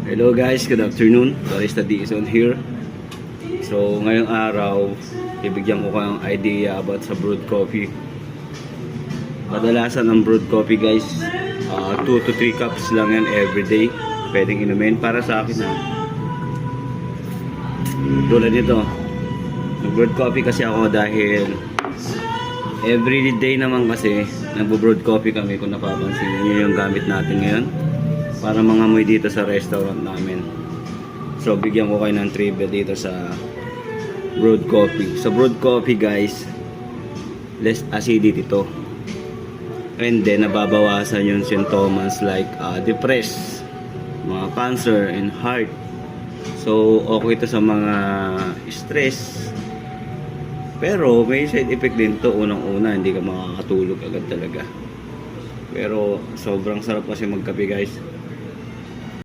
Hello guys, good afternoon. Barista D is on here. So ngayong araw, ibigyan ko kayong idea about sa brewed coffee. Kadalasan ang brewed coffee guys, 2 to 3 cups lang yan everyday. Pwedeng inumin para sa akin tulad nito. Nag-brewed coffee kasi ako dahil everyday naman kasi nagbo-brewed coffee kami, kung napapansin niyo yung gamit natin ngayon para mangamoy dito sa restaurant namin. So bigyan ko kayo ng trivia dito sa brewed coffee. Sa brewed coffee guys, less acidity to, and then nababawasan yung symptoms like depressed, mga cancer and heart. So okay to sa mga stress, pero may side effect din to. Unang-una, hindi ka makakatulog agad talaga. Pero sobrang sarap kasi magkape guys.